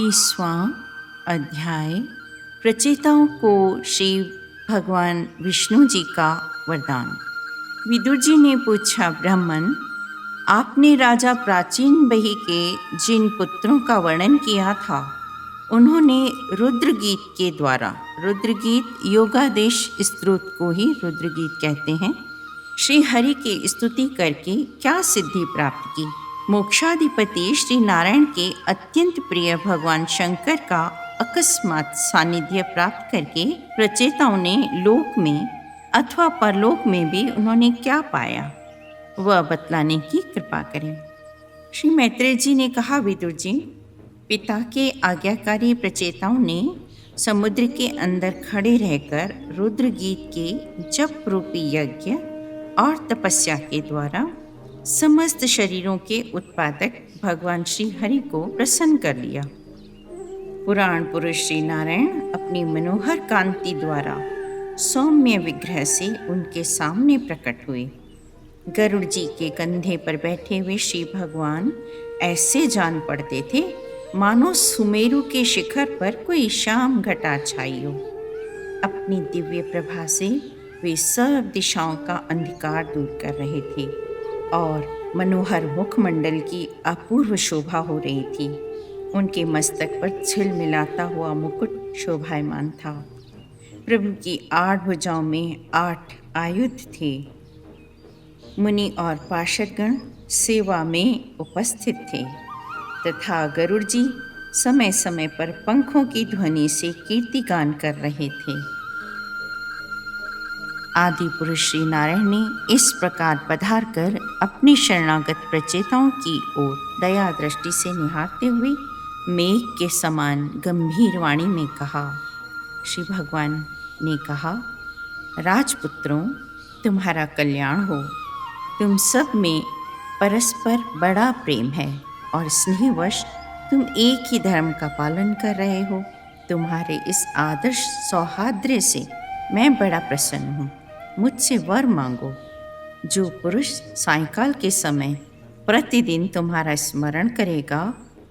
20वां अध्याय प्रचेताओं को श्री भगवान विष्णु जी का वरदान। विदुर जी ने पूछा, ब्राह्मण, आपने राजा प्राचीन बही के जिन पुत्रों का वर्णन किया था, उन्होंने रुद्रगीत के द्वारा, रुद्रगीत योगादेश स्तोत्र को ही रुद्रगीत कहते हैं, श्री हरि की स्तुति करके क्या सिद्धि प्राप्त की। मोक्षाधिपति श्री नारायण के अत्यंत प्रिय भगवान शंकर का अकस्मात सानिध्य प्राप्त करके प्रचेताओं ने लोक में अथवा परलोक में भी उन्होंने क्या पाया, वह बतलाने की कृपा करें। श्री मैत्रेय जी ने कहा, विदुर जी, पिता के आज्ञाकारी प्रचेताओं ने समुद्र के अंदर खड़े रहकर रुद्रगीत के जप रूपी यज्ञ और तपस्या के द्वारा समस्त शरीरों के उत्पादक भगवान श्री हरि को प्रसन्न कर लिया। पुराण पुरुष श्री नारायण अपनी मनोहर कांति द्वारा सौम्य विग्रह से उनके सामने प्रकट हुए। गरुड़ जी के कंधे पर बैठे हुए श्री भगवान ऐसे जान पड़ते थे मानो सुमेरु के शिखर पर कोई शाम घटा छाई हो। अपनी दिव्य प्रभा से वे सब दिशाओं का अंधकार दूर कर रहे थे और मनोहर मुखमंडल की अपूर्व शोभा हो रही थी। उनके मस्तक पर झिलमिलाता हुआ मुकुट शोभायमान था। प्रभु की 8 भुजाओं में 8 आयुध थे। मुनि और पार्षदगण सेवा में उपस्थित थे तथा गरुड़ जी समय समय पर पंखों की ध्वनि से कीर्तिगान कर रहे थे। आदि पुरुष श्री नारायण ने इस प्रकार पधार कर अपने शरणागत प्रचेताओं की ओर दया दृष्टि से निहारते हुए मेघ के समान गंभीर वाणी में कहा। श्री भगवान ने कहा, राजपुत्रों, तुम्हारा कल्याण हो। तुम सब में परस्पर बड़ा प्रेम है और स्नेहवश तुम एक ही धर्म का पालन कर रहे हो। तुम्हारे इस आदर्श सौहार्द्र से मैं बड़ा प्रसन्न हूँ। मुझसे वर मांगो। जो पुरुष सायंकाल के समय प्रतिदिन तुम्हारा स्मरण करेगा,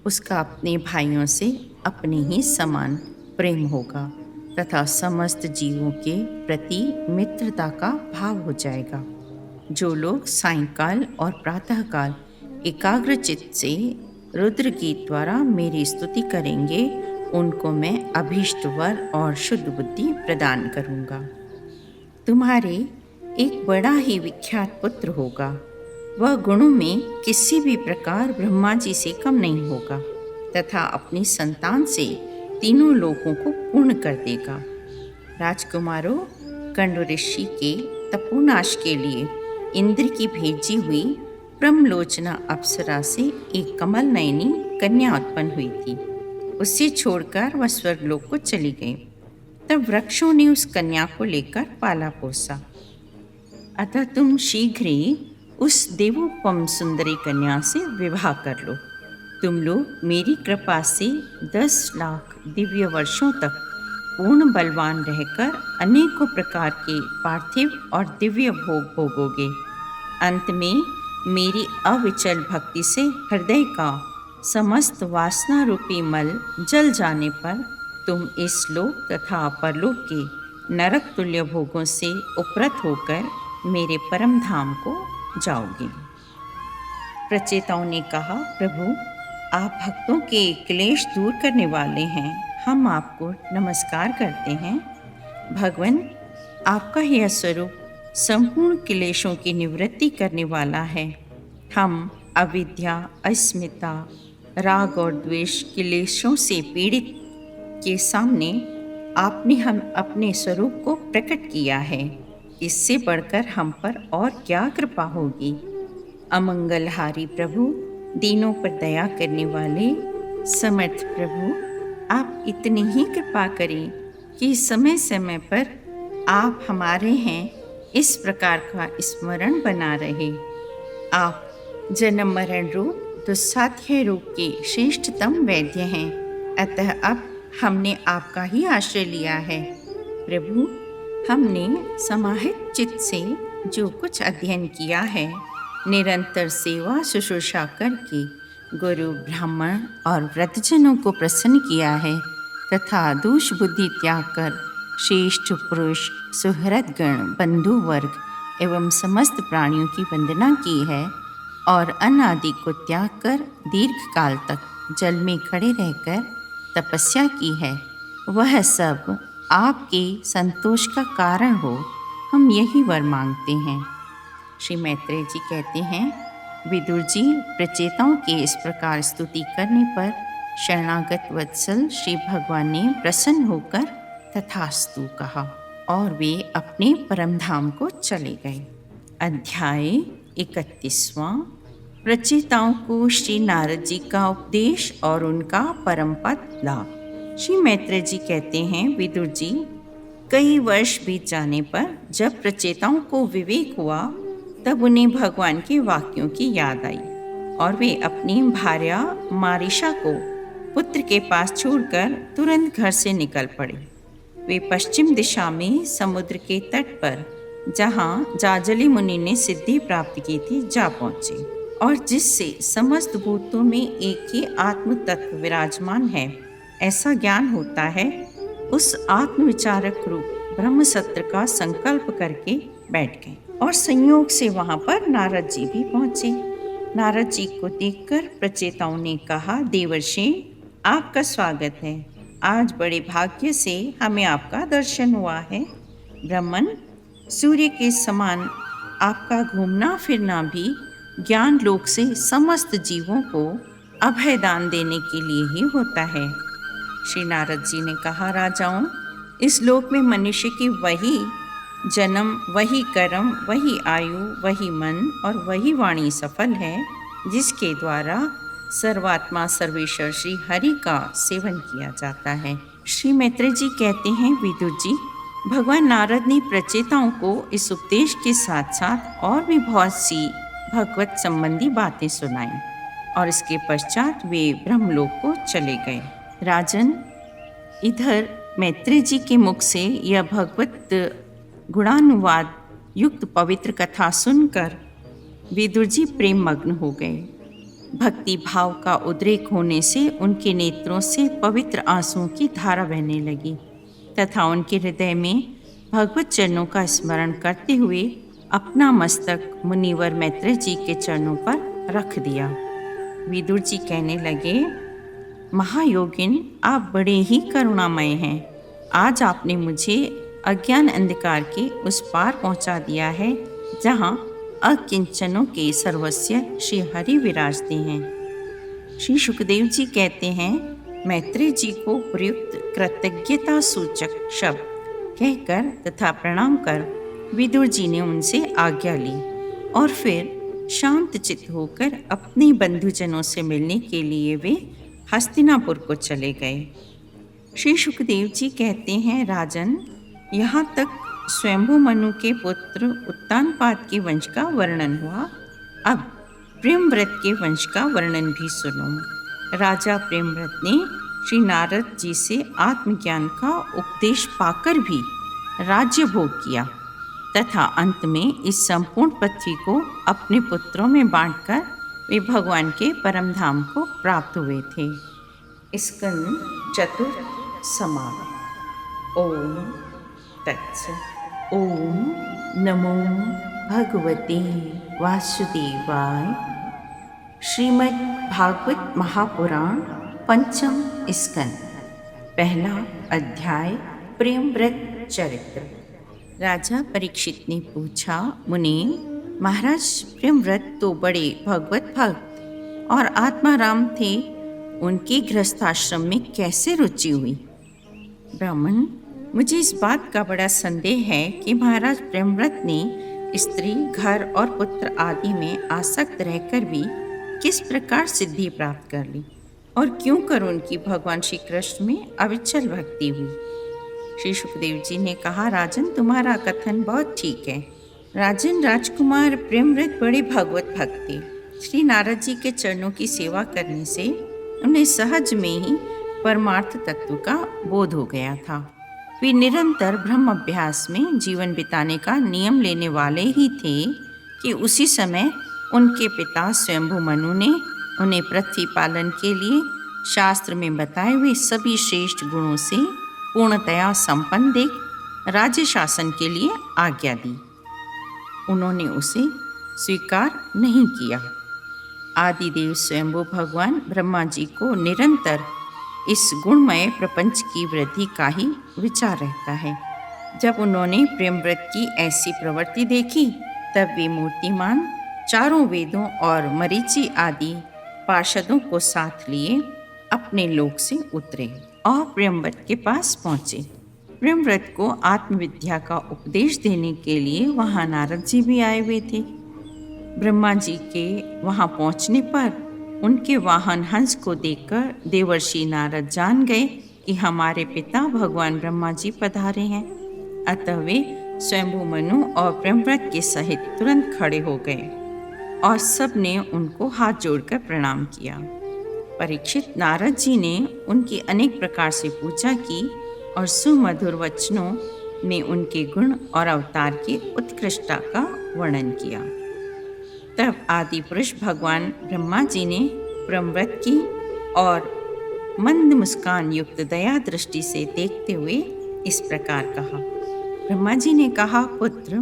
उसका अपने भाइयों से अपने ही समान प्रेम होगा तथा समस्त जीवों के प्रति मित्रता का भाव हो जाएगा। जो लोग सायंकाल और प्रातःकाल एकाग्रचित्त से रुद्रगीत द्वारा मेरी स्तुति करेंगे, उनको मैं अभीष्ट वर और शुद्ध बुद्धि प्रदान करूँगा। तुम्हारे एक बड़ा ही विख्यात पुत्र होगा। वह गुणों में किसी भी प्रकार ब्रह्मा जी से कम नहीं होगा तथा अपनी संतान से तीनों लोकों को पूर्ण कर देगा। राजकुमारों, कंड ऋषि के तपोनाश के लिए इंद्र की भेजी हुई ब्रह्मलोचना अप्सरा से एक कमल नयनी कन्या उत्पन्न हुई थी। उसे छोड़कर वह स्वर्गलोक को चली गई। तब वृक्षों ने उस कन्या को लेकर पाला पोसा। अतः तुम शीघ्र ही उस देवोपम सुंदरी कन्या से विवाह कर लो। तुम लोग मेरी कृपा से 10 लाख दिव्य वर्षों तक पूर्ण बलवान रहकर अनेकों प्रकार के पार्थिव और दिव्य भोग भोगोगे। अंत में मेरी अविचल भक्ति से हृदय का समस्त वासना रूपी मल जल जाने पर तुम इस लोक तथा परलोक के नरक तुल्य भोगों से उपरत होकर मेरे परम धाम को जाओगे। प्रचेताओं ने कहा, प्रभु, आप भक्तों के क्लेश दूर करने वाले हैं। हम आपको नमस्कार करते हैं। भगवान, आपका यह स्वरूप संपूर्ण क्लेशों की निवृत्ति करने वाला है। हम अविद्या, अस्मिता, राग और द्वेष क्लेशों से पीड़ित के सामने आपने हम अपने स्वरूप को प्रकट किया है। इससे बढ़कर हम पर और क्या कृपा होगी। अमंगलहारी प्रभु, दीनों पर दया करने वाले समर्थ प्रभु, आप इतनी ही कृपा करें कि समय समय पर आप हमारे हैं इस प्रकार का स्मरण बना रहे। आप जन्म मरण रूप दुस्साध्य रूप के श्रेष्ठतम वैद्य हैं। अतः अब हमने आपका ही आश्रय लिया है। प्रभु, हमने समाहित चित्त से जो कुछ अध्ययन किया है, निरंतर सेवा शुश्रूषा करके गुरु, ब्राह्मण और वृद्धजनों को प्रसन्न किया है तथा दूष बुद्धि त्याग कर श्रेष्ठ पुरुष, सुहृदगण, बंधु वर्ग एवं समस्त प्राणियों की वंदना की है और अन्न आदि को त्याग कर दीर्घ काल तक जल में खड़े रहकर तपस्या की है, वह सब आपके संतोष का कारण हो, हम यही वर मांगते हैं। श्री मैत्रेय जी कहते हैं, विदुर जी, प्रचेताओं के इस प्रकार स्तुति करने पर शरणागत वत्सल श्री भगवान ने प्रसन्न होकर तथास्तु कहा और वे अपने परम धाम को चले गए। अध्याय 31वां। प्रचेताओं को श्री नारद जी का उपदेश और उनका परम पद लाभ। श्री मैत्रेय जी कहते हैं, विदुर जी, कई वर्ष बीत जाने पर जब प्रचेताओं को विवेक हुआ तब उन्हें भगवान के वाक्यों की याद आई और वे अपनी भार्या मारिशा को पुत्र के पास छोड़कर तुरंत घर से निकल पड़े। वे पश्चिम दिशा में समुद्र के तट पर, जहाँ जाजली मुनि ने सिद्धि प्राप्त की थी, जा पहुँचे और जिससे समस्त भूतों में एक ही आत्म तत्व विराजमान है ऐसा ज्ञान होता है, उस आत्मविचारक रूप ब्रह्म सत्र का संकल्प करके बैठ गए और संयोग से वहां पर नारद जी भी पहुंचे। नारद जी को देखकर प्रचेताओं ने कहा, देवर्षि, आपका स्वागत है। आज बड़े भाग्य से हमें आपका दर्शन हुआ है। ब्राह्मण, सूर्य के समान आपका घूमना फिरना भी ज्ञान लोक से समस्त जीवों को अभय दान देने के लिए ही होता है। श्री नारद जी ने कहा, राजाओं, इस लोक में मनुष्य की वही जन्म, वही कर्म, वही आयु, वही मन और वही वाणी सफल है जिसके द्वारा सर्वात्मा सर्वेश्वर श्री हरि का सेवन किया जाता है। श्री मैत्रेय जी कहते हैं, विदुर जी, भगवान नारद ने प्रचेताओं को इस उपदेश के साथ साथ और भी बहुत सी भगवत संबंधी बातें सुनाई और इसके पश्चात वे ब्रह्मलोक को चले गए। राजन, इधर मैत्रेय जी के मुख से यह भगवत गुणानुवाद युक्त पवित्र कथा सुनकर विदुर जी प्रेम मग्न हो गए। भक्ति भाव का उद्रेक होने से उनके नेत्रों से पवित्र आंसुओं की धारा बहने लगी तथा उनके हृदय में भगवत चरणों का स्मरण करते हुए अपना मस्तक मुनिवर मैत्रेय जी के चरणों पर रख दिया। विदुर जी कहने लगे, महायोगिन, आप बड़े ही करुणामय हैं। आज आपने मुझे अज्ञान अंधकार के उस पार पहुंचा दिया है जहां अकिंचनों के सर्वस्व श्री हरि विराजते हैं। श्री सुखदेव जी कहते हैं, मैत्रेय जी को प्रयुक्त कृतज्ञता सूचक शब्द कहकर तथा प्रणाम कर विदुर जी ने उनसे आज्ञा ली और फिर शांत चित्त होकर अपने बंधुजनों से मिलने के लिए वे हस्तिनापुर को चले गए। श्री सुखदेव जी कहते हैं, राजन, यहाँ तक स्वयंभू मनु के पुत्र उत्तानपाद के वंश का वर्णन हुआ। अब प्रेमव्रत के वंश का वर्णन भी सुनो। राजा प्रेमव्रत ने श्री नारद जी से आत्मज्ञान का उपदेश पाकर भी राज्य भोग किया तथा अंत में इस संपूर्ण पृथ्वी को अपने पुत्रों में बांटकर वे भगवान के परम धाम को प्राप्त हुए थे। स्कंद चतुर्थ समाप्त। ओम तत्सत्। ओम नमो भगवते वासुदेवाय। श्रीमद् भागवत महापुराण पंचम स्कंद, पहला अध्याय, प्रेमव्रत चरित्र। राजा परीक्षित ने पूछा, मुनि महाराज, प्रेमव्रत तो बड़े भगवत भक्त और आत्माराम थे, उनके गृहस्थाश्रम में कैसे रुचि हुई? ब्राह्मण, मुझे इस बात का बड़ा संदेह है कि महाराज प्रेमव्रत ने स्त्री, घर और पुत्र आदि में आसक्त रहकर भी किस प्रकार सिद्धि प्राप्त कर ली और क्यों कर उनकी भगवान श्री कृष्ण में अविचल भक्ति हुई। श्री सुखदेव जी ने कहा, राजन, तुम्हारा कथन बहुत ठीक है। राजन, राजकुमार प्रेमव्रत बड़े भगवत भक्त थे। श्री नारद जी के चरणों की सेवा करने से उन्हें सहज में ही परमार्थ तत्व का बोध हो गया था। वे निरंतर ब्रह्म अभ्यास में जीवन बिताने का नियम लेने वाले ही थे कि उसी समय उनके पिता स्वयंभू मनु ने उन्हें पृथ्वी पालन के लिए शास्त्र में बताए हुए सभी श्रेष्ठ गुणों से पूर्णतया संपन्न देख राज्य शासन के लिए आज्ञा दी। उन्होंने उसे स्वीकार नहीं किया। आदिदेव स्वयंभू भगवान ब्रह्मा जी को निरंतर इस गुणमय प्रपंच की वृद्धि का ही विचार रहता है। जब उन्होंने प्रेमव्रत की ऐसी प्रवृत्ति देखी तब वे मूर्तिमान चारों वेदों और मरीचि आदि पार्षदों को साथ लिए अपने लोक से उतरे और प्रेमव्रत के पास पहुँचे। प्रेमव्रत को आत्मविद्या का उपदेश देने के लिए वहाँ नारद जी भी आए हुए थे। ब्रह्मा जी के वहाँ पहुँचने पर उनके वाहन हंस को देखकर देवर्षि नारद जान गए कि हमारे पिता भगवान ब्रह्मा जी पधारे हैं। अतः वे स्वयंभू मनु और प्रेमव्रत के सहित तुरंत खड़े हो गए और सब ने उनको हाथ जोड़कर प्रणाम किया। परीक्षित नारद जी ने उनकी अनेक प्रकार से पूजा की और सुमधुर वचनों में उनके गुण और अवतार की उत्कृष्टता का वर्णन किया। तब आदि पुरुष भगवान ब्रह्मा जी ने प्रेमव्रत की और मंद मुस्कान युक्त दया दृष्टि से देखते हुए इस प्रकार कहा। ब्रह्मा जी ने कहा, पुत्र,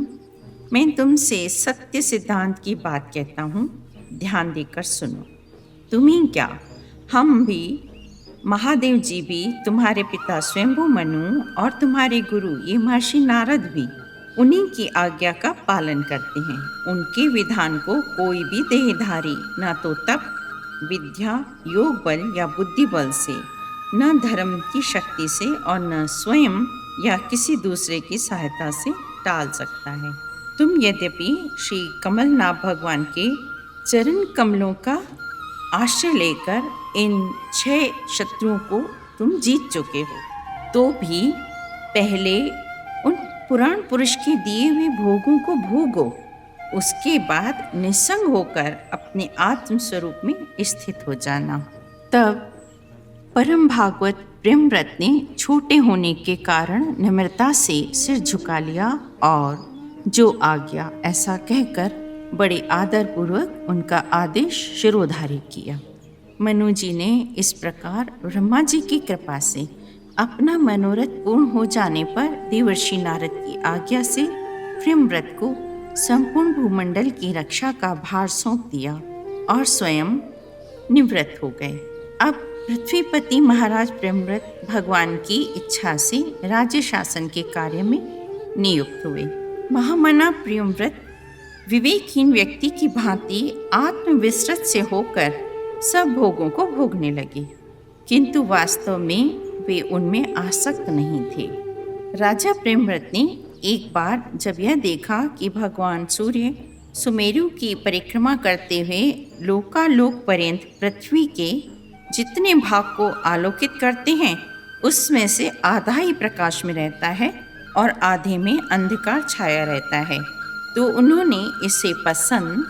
मैं तुमसे सत्य सिद्धांत की बात कहता हूँ, ध्यान देकर सुनो। तुम ही क्या, हम भी, महादेव जी भी, तुम्हारे पिता स्वयंभू मनु और तुम्हारे गुरु ये महर्षि नारद भी उन्हीं की आज्ञा का पालन करते हैं। उनके विधान को कोई भी देहधारी न तो तप, विद्या, योग बल या बुद्धि बल से, न धर्म की शक्ति से और न स्वयं या किसी दूसरे की सहायता से टाल सकता है। तुम यद्यपि श्री कमलनाभ भगवान के चरण कमलों का आश्रय लेकर इन 6 शत्रुओं को तुम जीत चुके हो, तो भी पहले उन पुराण पुरुष के दिए हुए भोगों को भोगो, उसके बाद निस्संग होकर अपने आत्म स्वरूप में स्थित हो जाना। तब परम भागवत प्रेमव्रत ने छोटे होने के कारण निम्रता से सिर झुका लिया और जो आज्ञा ऐसा कहकर बड़े आदरपूर्वक उनका आदेश शिरोधार्य किया। मनु जी ने इस प्रकार ब्रह्मा जी की कृपा से अपना मनोरथ पूर्ण हो जाने पर देवर्षि नारद की आज्ञा से प्रेमव्रत को संपूर्ण भूमंडल की रक्षा का भार सौंप दिया और स्वयं निवृत्त हो गए। अब पृथ्वीपति महाराज प्रेमव्रत भगवान की इच्छा से राज्य शासन के कार्य में नियुक्त हुए। महामना प्रेमव्रत विवेकहीन व्यक्ति की भांति आत्मविस्मृत से होकर सब भोगों को भोगने लगे, किंतु वास्तव में वे उनमें आसक्त नहीं थे। राजा प्रेमव्रत ने एक बार जब यह देखा कि भगवान सूर्य सुमेरु की परिक्रमा करते हुए लोकालोक पर्यंत पृथ्वी के जितने भाग को आलोकित करते हैं उसमें से आधा ही प्रकाश में रहता है और आधे में अंधकार छाया रहता है, तो उन्होंने इसे पसंद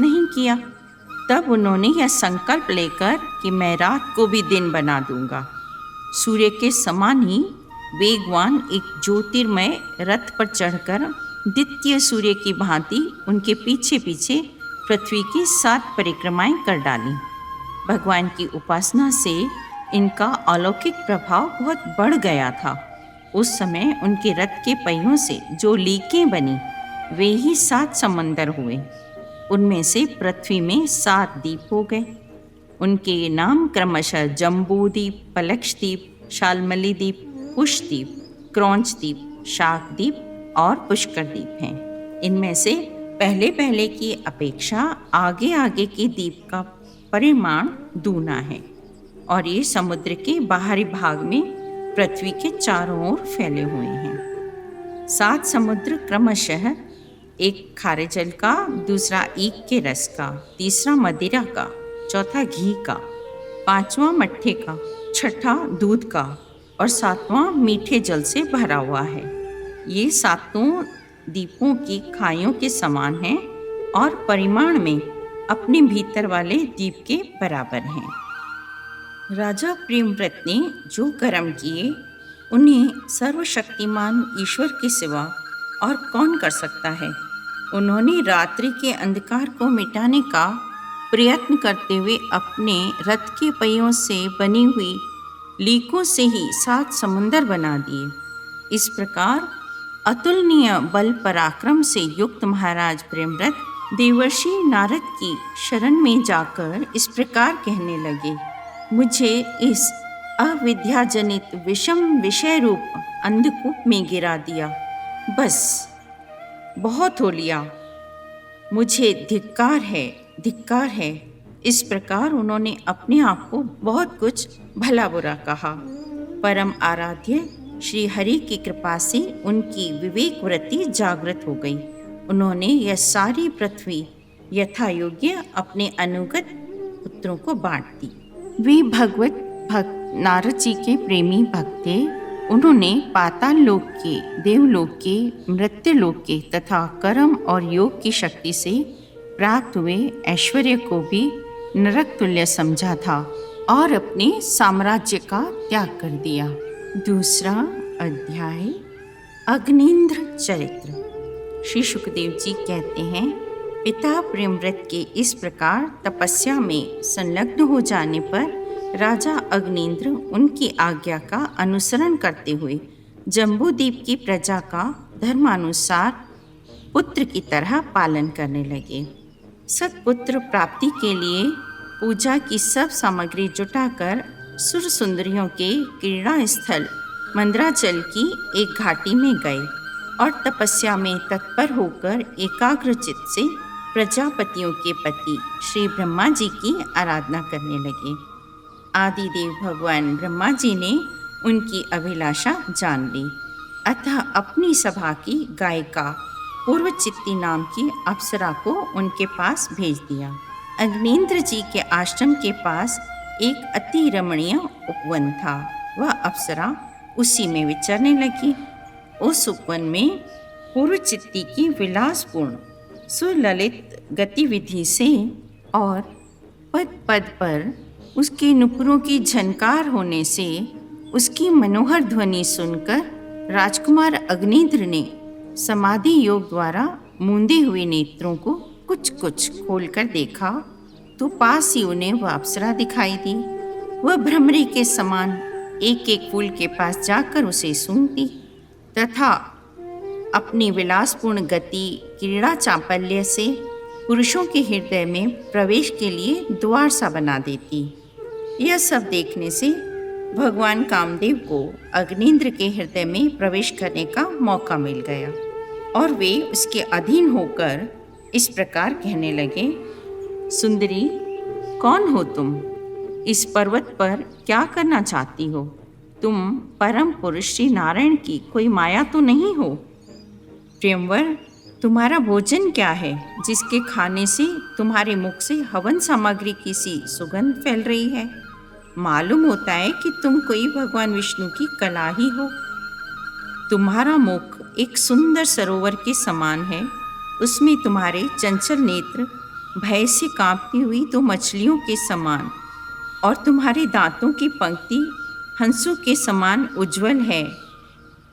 नहीं किया। तब उन्होंने यह संकल्प लेकर कि मैं रात को भी दिन बना दूंगा, सूर्य के समान ही वेगवान एक ज्योतिर्मय रथ पर चढ़कर द्वितीय सूर्य की भांति उनके पीछे पीछे पृथ्वी की 7 परिक्रमाएं कर डाली। भगवान की उपासना से इनका अलौकिक प्रभाव बहुत बढ़ गया था। उस समय उनके रथ के पहियों से जो लीकें बनी वे ही 7 समंदर हुए। उनमें से पृथ्वी में 7 द्वीप हो गए। उनके नाम क्रमशः जम्बूद्वीप, पलक्षद्वीप, शाल्मली द्वीप, कुशद्वीप, क्रौंचद्वीप, शाकद्वीप और पुष्करद्वीप हैं। इनमें से पहले पहले की अपेक्षा आगे आगे के द्वीप का परिमाण दूना है और ये समुद्र के बाहरी भाग में पृथ्वी के चारों ओर फैले हुए हैं। 7 समुद्र क्रमशः, एक खारे जल का, दूसरा ईख के रस का, तीसरा मदिरा का, चौथा घी का, 5वां मट्ठे का, 6ठा दूध का और 7वां मीठे जल से भरा हुआ है। ये 7 द्वीपों की खाइयों के समान हैं और परिमाण में अपने भीतर वाले द्वीप के बराबर हैं। राजा प्रेमव्रत ने जो कर्म किए उन्हें सर्वशक्तिमान ईश्वर के सिवा और कौन कर सकता है। उन्होंने रात्रि के अंधकार को मिटाने का प्रयत्न करते हुए अपने रथ के पहियों से बनी हुई लीकों से ही 7 समुंदर बना दिए। इस प्रकार अतुलनीय बल पराक्रम से युक्त महाराज प्रेमव्रत देवर्षि नारद की शरण में जाकर इस प्रकार कहने लगे, मुझे इस अविद्याजनित विषम विषय रूप अंधकूप में गिरा दिया। बस बहुत हो लिया, मुझे धिक्कार है, धिक्कार है। इस प्रकार उन्होंने अपने आप को बहुत कुछ भला बुरा कहा। परम आराध्य श्री हरि की कृपा से उनकी विवेक वृत्ति जागृत हो गई। उन्होंने यह सारी पृथ्वी यथा योग्य अपने अनुगत पुत्रों को बांट दी। वे भगवत भक्त नारद जी के प्रेमी भक्त थे। उन्होंने पाताल लोक के, देवलोक के, मृत्युलोक के तथा कर्म और योग की शक्ति से प्राप्त हुए ऐश्वर्य को भी नरक तुल्य समझा था और अपने साम्राज्य का त्याग कर दिया। दूसरा अध्याय अग्निंद्र चरित्र। श्री सुखदेव जी कहते हैं, पिता प्रेमव्रत के इस प्रकार तपस्या में संलग्न हो जाने पर राजा अग्निंद्र उनकी आज्ञा का अनुसरण करते हुए जम्बूद्वीप की प्रजा का धर्मानुसार पुत्र की तरह पालन करने लगे। सत्पुत्र प्राप्ति के लिए पूजा की सब सामग्री जुटाकर सुर सुंदरियों के क्रीड़ा स्थल मंदराचल की एक घाटी में गए और तपस्या में तत्पर होकर एकाग्र चित्त से प्रजापतियों के पति श्री ब्रह्मा जी की आराधना करने लगे। आदिदेव भगवान ब्रह्मा जी ने उनकी अभिलाषा जान ली, अतः अपनी सभा की गायिका पूर्वचित्ती नाम की अप्सरा को उनके पास भेज दिया। अग्निंद्र जी के आश्रम के पास एक अति रमणीय उपवन था। वह अप्सरा उसी में विचरने लगी। उस उपवन में पूर्वचित्ती की विलासपूर्ण सुललित गतिविधि से और पद पद पर उसके नुपुरों की झनकार होने से उसकी मनोहर ध्वनि सुनकर राजकुमार अग्निंद्र ने समाधि योग द्वारा मूंदे हुए नेत्रों को कुछ कुछ खोलकर देखा तो पास ही उन्हें वह अप्सरा दिखाई दी। वह भ्रमरी के समान एक एक फूल के पास जाकर उसे सूंघती तथा अपनी विलासपूर्ण गति क्रीड़ा चापल्य से पुरुषों के हृदय में प्रवेश के लिए द्वार सा बना देती। यह सब देखने से भगवान कामदेव को अग्निंद्र के हृदय में प्रवेश करने का मौका मिल गया और वे उसके अधीन होकर इस प्रकार कहने लगे, सुंदरी, कौन हो तुम? इस पर्वत पर क्या करना चाहती हो? तुम परम पुरुष श्री नारायण की कोई माया तो नहीं हो? प्रियंवर, तुम्हारा भोजन क्या है जिसके खाने से तुम्हारे मुख से हवन सामग्री की सी सुगंध फैल रही है? मालूम होता है कि तुम कोई भगवान विष्णु की कला ही हो। तुम्हारा मुख एक सुंदर सरोवर के समान है। उसमें तुम्हारे चंचल नेत्र भय से कांपती हुई 2 मछलियों के समान और तुम्हारे दांतों की पंक्ति हंसों के समान उज्जवल है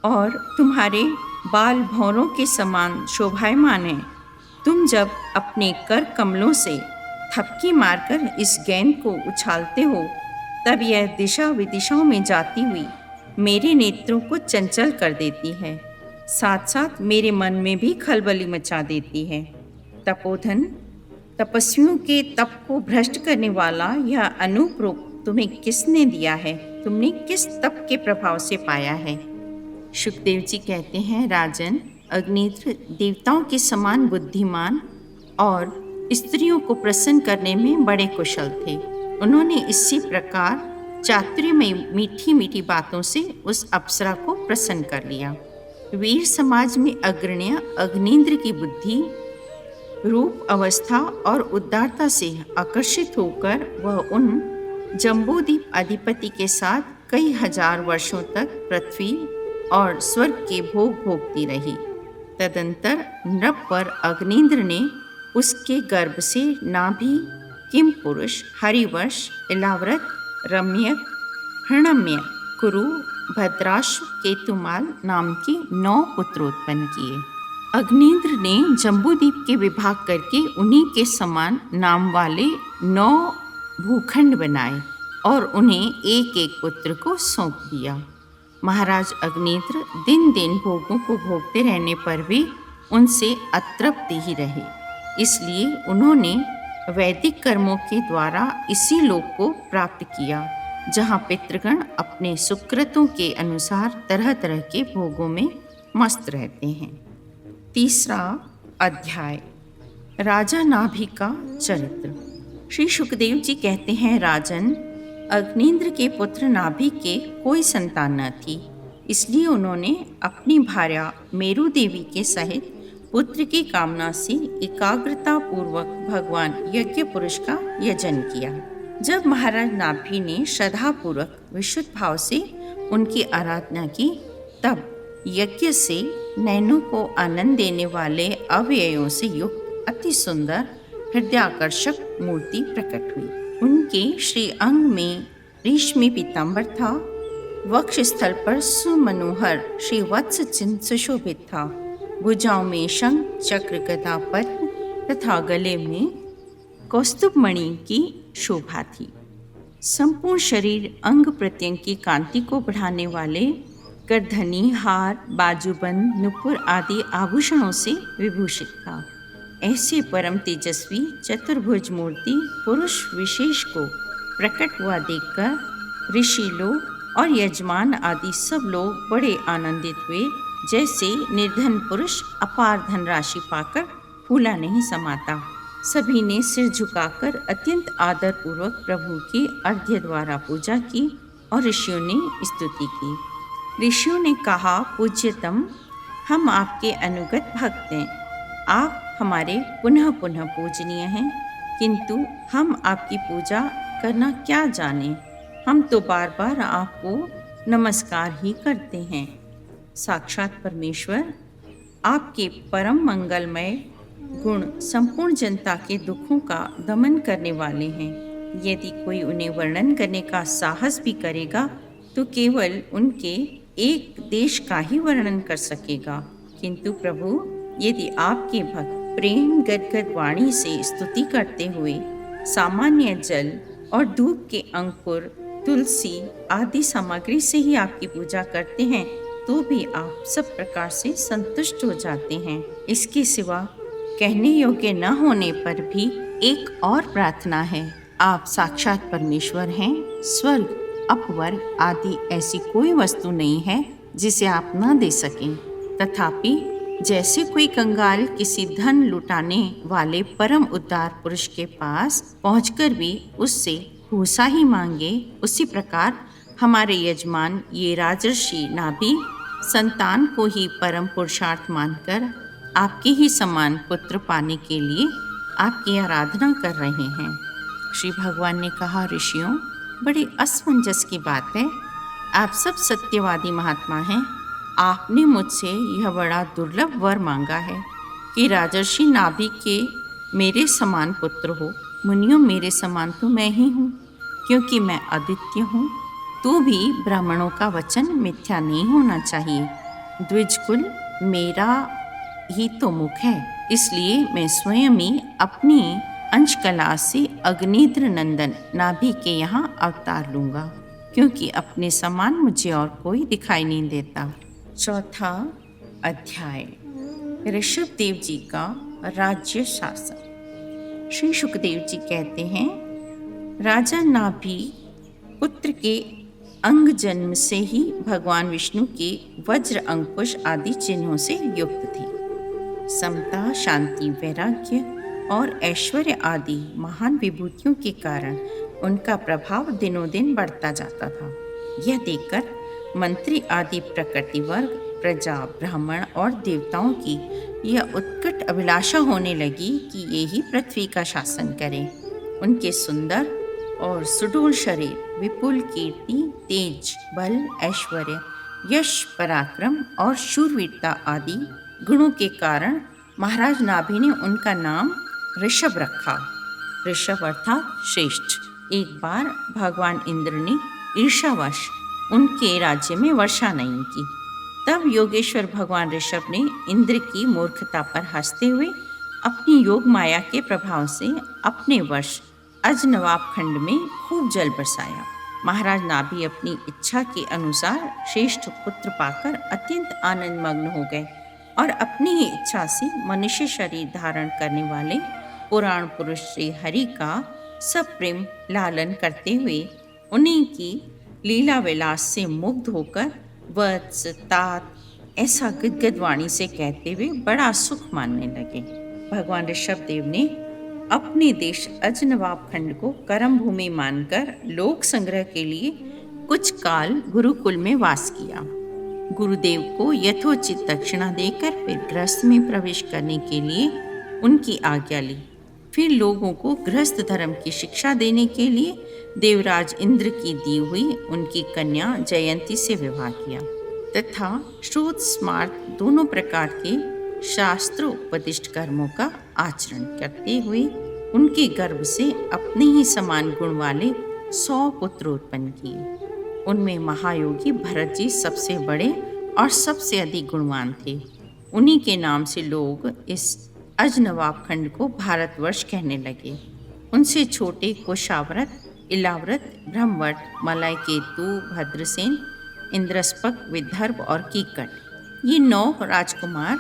और तुम्हारे बाल भौरों के समान शोभायमान है। तुम जब अपने कर कमलों से थपकी मारकर इस गेंद को उछालते हो तब यह दिशा विदिशाओं में जाती हुई मेरे नेत्रों को चंचल कर देती है, साथ साथ मेरे मन में भी खलबली मचा देती है। तपोधन, तपस्वियों के तप को भ्रष्ट करने वाला यह अनूप रूप तुम्हें किसने दिया है? तुमने किस तप के प्रभाव से पाया है? सुखदेव जी कहते हैं, राजन, अग्निंद्र देवताओं के समान बुद्धिमान और स्त्रियों को प्रसन्न करने में बड़े कुशल थे। उन्होंने इसी प्रकार चातुर्य में मीठी मीठी बातों से उस अप्सरा को प्रसन्न कर लिया। वीर समाज में अग्रण्य अग्निंद्र की बुद्धि, रूप, अवस्था और उदारता से आकर्षित होकर वह उन जम्बूद्वीप अधिपति के साथ कई हजार वर्षों तक पृथ्वी और स्वर्ग के भोग भोगती रही। तदंतर नृप पर अग्निंद्र ने उसके गर्भ से नाभि, किम पुरुष, हरिवश, इलाव्रत, रम्यक, हृणम्य, कुरु, भद्राश्व, केतुमाल नाम के 9 पुत्र उत्पन्न किए। अग्निद्र ने जम्बूद्वीप के विभाग करके उन्हीं के समान नाम वाले 9 भूखंड बनाए और उन्हें एक एक पुत्र को सौंप दिया। महाराज अग्निद्र दिन दिन भोगों को भोगते रहने पर भी उनसे अतृप्त ही रहे, इसलिए उन्होंने वैदिक कर्मों के द्वारा इसी लोक को प्राप्त किया जहाँ पितृगण अपने सुकृतों के अनुसार तरह तरह के भोगों में मस्त रहते हैं। तीसरा अध्याय, राजा नाभि का चरित्र। श्री सुखदेव जी कहते हैं, राजन, अग्निद्र के पुत्र नाभि के कोई संतान न थी, इसलिए उन्होंने अपनी भार्या मेरु देवी के सहित पुत्र की कामना से एकाग्रता पूर्वक भगवान यज्ञ पुरुष का यजन किया। जब महाराज नाभि ने श्रद्धापूर्वक विशुद्ध भाव से उनकी आराधना की, तब यज्ञ से नैनों को आनंद देने वाले अवयवों से युक्त अति सुंदर हृदयाकर्षक मूर्ति प्रकट हुई। उनके श्री अंग में रेशमी पीताम्बर था, वक्ष स्थल पर सुमनोहर श्री वत्स चिन्ह सुशोभित था, भुजाओं में शंख चक्र गदा पद्म तथा गले में कौस्तुभ मणि की शोभा थी। संपूर्ण शरीर अंग प्रत्यंग की कांति को बढ़ाने वाले करधनी, हार, बाजूबंद, नुपुर आदि आभूषणों से विभूषित था। ऐसे परम तेजस्वी चतुर्भुज मूर्ति पुरुष विशेष को प्रकट हुआ देखकर ऋषि लोग और यजमान आदि सब लोग बड़े आनंदित हुए, जैसे निर्धन पुरुष अपार धनराशि पाकर फूला नहीं समाता। सभी ने सिर झुकाकर अत्यंत आदर पूर्वक प्रभु की अर्घ्य द्वारा पूजा की और ऋषियों ने स्तुति की। ऋषियों ने कहा, पूज्यतम, हम आपके अनुगत भक्त हैं, आप हमारे पुनः पुनः पूजनीय हैं, किंतु हम आपकी पूजा करना क्या जाने, हम तो बार बार आपको नमस्कार ही करते हैं। साक्षात परमेश्वर आपके परम मंगलमय गुण संपूर्ण जनता के दुखों का दमन करने वाले हैं। यदि कोई उन्हें वर्णन करने का साहस भी करेगा तो केवल उनके एक देश का ही वर्णन कर सकेगा, किंतु प्रभु, यदि आपके भक्त प्रेम गदगद वाणी से स्तुति करते हुए सामान्य जल और धूप के अंकुर, तुलसी आदि सामग्री से ही आपकी पूजा करते हैं तो भी आप सब प्रकार से संतुष्ट हो जाते हैं। इसके सिवा कहने योग्य न होने पर भी एक और प्रार्थना है। आप साक्षात परमेश्वर हैं। स्वर्ग, अपवर्ग आदि ऐसी कोई वस्तु नहीं है जिसे आप न दे सकें। तथापि जैसे कोई कंगाल किसी धन लुटाने वाले परम उदार पुरुष के पास पहुंचकर भी उससे भूसा ही मांगे, उसी प्रकार हमारे यजमान ये राजर्षि नाभि संतान को ही परम पुरुषार्थ मानकर आपके ही समान पुत्र पाने के लिए आपकी आराधना कर रहे हैं। श्री भगवान ने कहा, ऋषियों, बड़ी असमंजस की बात है। आप सब सत्यवादी महात्मा हैं। आपने मुझसे यह बड़ा दुर्लभ वर मांगा है कि राजर्षि नाभि के मेरे समान पुत्र हो। मुनियों, मेरे समान तो मैं ही हूँ, क्योंकि मैं अद्वितीय हूँ। तो भी ब्राह्मणों का वचन मिथ्या नहीं होना चाहिए। द्विजकुल मेरा ही तो मुख है, इसलिए मैं स्वयं ही अपनी अंशकला से अग्निद्र नंदन नाभि के यहाँ अवतार लूँगा, क्योंकि अपने समान मुझे और कोई दिखाई नहीं देता। चौथा अध्याय, ऋषभ देव जी का राज्य शासन। श्री सुखदेव जी कहते हैं, राजा नाभि पुत्र के अंग जन्म से ही भगवान विष्णु के वज्र, अंकुश आदि चिन्हों से युक्त थे। समता, शांति, वैराग्य और ऐश्वर्य आदि महान विभूतियों के कारण उनका प्रभाव दिनों दिन बढ़ता जाता था। यह देखकर मंत्री आदि प्रकृति वर्ग, प्रजा, ब्राह्मण और देवताओं की यह उत्कट अभिलाषा होने लगी कि ये ही पृथ्वी का शासन करें। उनके सुंदर और सुडौल शरीर, विपुल कीर्ति, तेज, बल, ऐश्वर्य, यश, पराक्रम और शूरवीरता आदि गुणों के कारण महाराज नाभि ने उनका नाम ऋषभ रखा। ऋषभ अर्थात श्रेष्ठ। एक बार भगवान इंद्र ने ईर्ष्यावश उनके राज्य में वर्षा नहीं की। तब योगेश्वर भगवान ऋषभ ने इंद्र की मूर्खता पर हंसते हुए अपनी योग माया के प्रभाव से अपने वश अजनवाब खंड में खूब जल बरसाया। महाराज नाभि अपनी इच्छा के अनुसार श्रेष्ठ पुत्र पाकर अत्यंत आनंदमग्न हो गए और अपनी ही इच्छा से मनुष्य शरीर धारण करने वाले पुराण पुरुष श्री हरि का सब प्रेम लालन करते हुए उन्हीं की लीला विलास से मुग्ध होकर वत्स तात ऐसा गदगद वाणी से कहते हुए बड़ा सुख मानने लगे। भगवान ऋषभ देव ने अपने देश अजनवाब खंड को कर्म भूमि मानकर लोक संग्रह के लिए कुछ काल गुरुकुल में वास किया। गुरुदेव को यथोचित दक्षिणा देकर फिर गृहस्थ में प्रवेश करने के लिए उनकी आज्ञा ली। फिर लोगों को गृहस्थ धर्म की शिक्षा देने के लिए देवराज इंद्र की दी हुई उनकी कन्या जयंती से विवाह किया तथा श्रोत स्मार्त दोनों प्रकार के शास्त्रोपदिष्ट कर्मों का आचरण करते हुए उनके गर्भ से अपने ही समान गुण वाले 100 पुत्र उत्पन्न किए। उनमें महायोगी भरत जी सबसे बड़े और सबसे अधिक गुणवान थे। उन्हीं के नाम से लोग इस अजनवाब खंड को भारतवर्ष कहने लगे। उनसे छोटे कुशाव्रत, इलाव्रत, ब्रह्मवट, मलय केतु, भद्रसेन, इंद्रस्पक, विदर्भ और कीकट ये 9 राजकुमार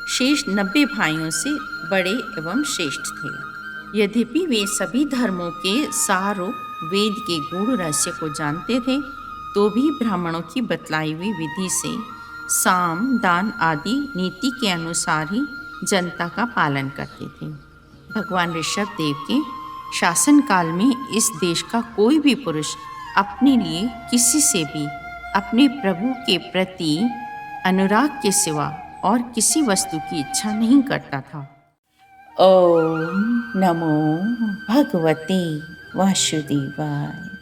शेष 90 भाइयों से बड़े एवं श्रेष्ठ थे। यद्यपि वे सभी धर्मों के सारूप वेद के गूढ़ रहस्य को जानते थे तो भी ब्राह्मणों की बतलाई हुई विधि से साम दान आदि नीति के अनुसार ही जनता का पालन करते थे। भगवान ऋषभ देव के शासन काल में इस देश का कोई भी पुरुष अपने लिए किसी से भी अपने प्रभु के प्रति अनुराग के सिवा और किसी वस्तु की इच्छा नहीं करता था। ओम नमो भगवते वासुदेवाय।